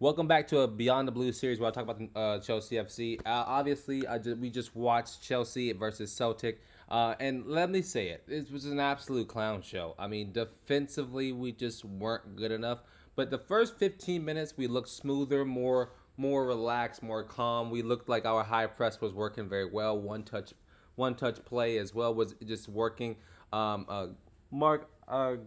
Welcome back to a Beyond the Blue series where I talk about Chelsea FC. Obviously, we just watched Chelsea versus Celtic, and let me say it was an absolute clown show. I mean, defensively, we just weren't good enough. But the first 15 minutes, we looked smoother, more relaxed, more calm. We looked like our high press was working very well. One touch play as well was just working. Mark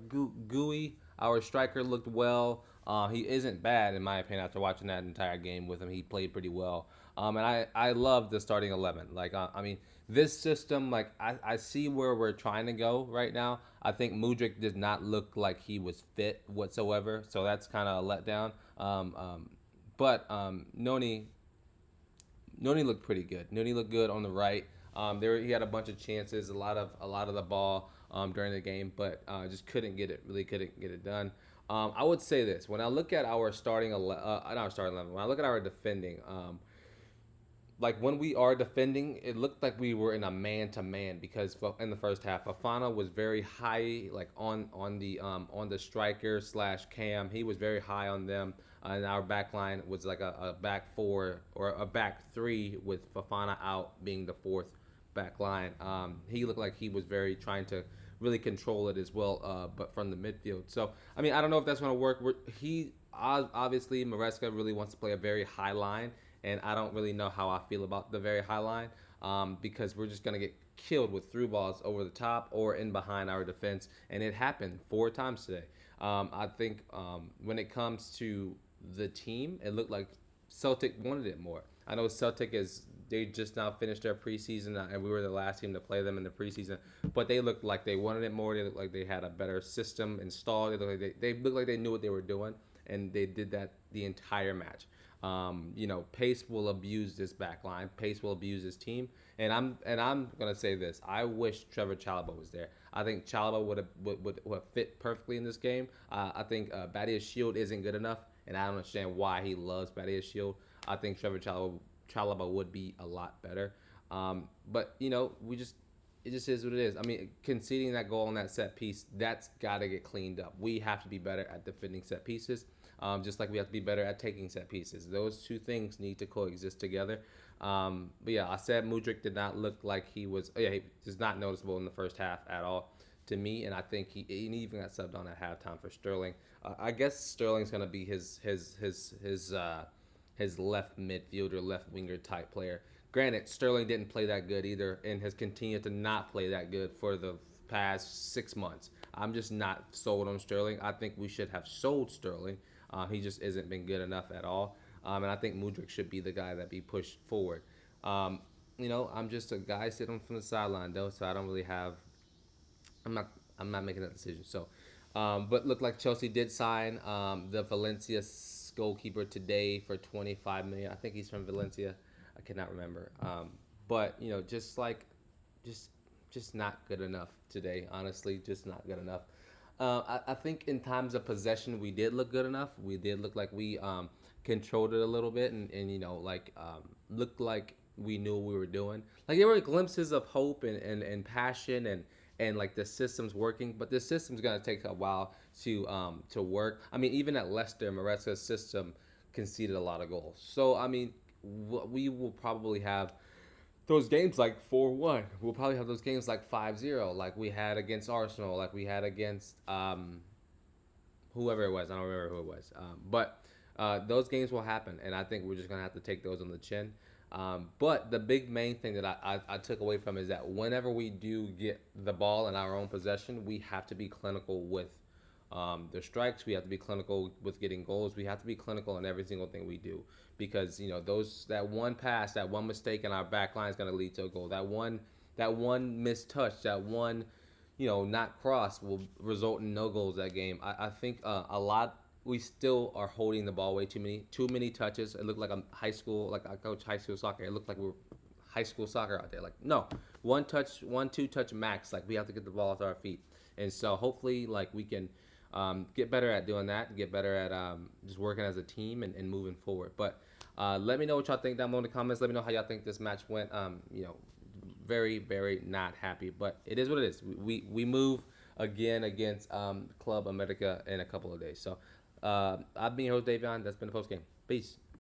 Gui, our striker, looked well. He isn't bad in my opinion. After watching that entire game with him, he played pretty well. And I love the starting 11. Like I mean, this system, like I see where we're trying to go right now. I think Mudryk did not look like he was fit whatsoever, so that's kind of a letdown. But Noni looked pretty good. Noni looked good on the right. There he had a bunch of chances, a lot of the ball during the game, but just couldn't get it. Really couldn't get it done. I would say this: when I look at our not our starting 11, when I look at our defending, like when we are defending, it looked like we were in a man to man because in the first half, Fafana was very high, like on the striker slash cam. He was very high on them, and our back line was like a back four or a back three with Fafana out being the fourth back line. He looked like he was very trying to really control it as well, but from the midfield. So I mean, I don't know if that's going to work. He obviously Maresca really wants to play a very high line, and I don't really know how I feel about the very high line because we're just gonna get killed with through balls over the top or in behind our defense, and it happened 4 times today. I think when it comes to the team, it looked like Celtic wanted it more. I know Celtic is they just now finished their preseason, and we were the last team to play them in the preseason. But they looked like they wanted it more. They looked like they had a better system installed. They looked like they knew what they were doing, and they did that the entire match. Pace will abuse this back line. Pace will abuse this team, and I'm gonna say this. I wish Trevor Chalobah was there. I think Chalobah would have fit perfectly in this game. I think Badia's shield isn't good enough, and I don't understand why he loves Badia's shield. I think Trevor Chalobah would be a lot better. But we just it just is what it is. I mean, conceding that goal on that set piece, that's got to get cleaned up. We have to be better at defending set pieces, just like we have to be better at taking set pieces. Those two things need to coexist together. But yeah, I said Mudryk did not look like he was. Yeah, he was not noticeable in the first half at all to me, and I think he even got subbed on at halftime for Sterling. I guess Sterling's gonna be his left midfielder, left winger type player. Granted, Sterling didn't play that good either, and has continued to not play that good for the past 6 months. I'm just not sold on Sterling. I think we should have sold Sterling. He just isn't been good enough at all, and I think Mudryk should be the guy that be pushed forward. Um, I'm just a guy sitting from the sideline though, so I don't really have. I'm not. I'm not making that decision. So, but looked like Chelsea did sign the Valencia goalkeeper today for 25 million. I think he's from Valencia. I cannot remember. But just just not good enough today. Honestly, just not good enough. I think in times of possession, we did look good enough. We did look like we controlled it a little bit, and looked like we knew what we were doing. Like there were glimpses of hope and passion and like the system's working, but this system's gonna take a while to work. I mean, even at Leicester, Maresca's system conceded a lot of goals. So I mean, we will probably have those games like 4-1. We'll probably have those games like 5-0, like we had against Arsenal, like we had against whoever it was. I don't remember who it was. But those games will happen, and I think we're just gonna have to take those on the chin. But the big main thing that I took away from is that whenever we do get the ball in our own possession, we have to be clinical with the strikes. We have to be clinical with getting goals. We have to be clinical in every single thing we do because that one pass, that one mistake in our back line is going to lead to a goal. That one missed touch, that one not cross will result in no goals that game. I think a lot we still are holding the ball way too many touches. It looked like a high school, like I coach high school soccer. It looked like we were high school soccer out there. Like no, one touch, 1-2 touch max. Like we have to get the ball off our feet, and so hopefully like we can get better at doing that. Get better at just working as a team and moving forward. But let me know what y'all think down below in the comments. Let me know how y'all think this match went. Very very not happy, but it is what it is. We move again against Club America in a couple of days. So I've been your host, Davion. That's been the post game. Peace.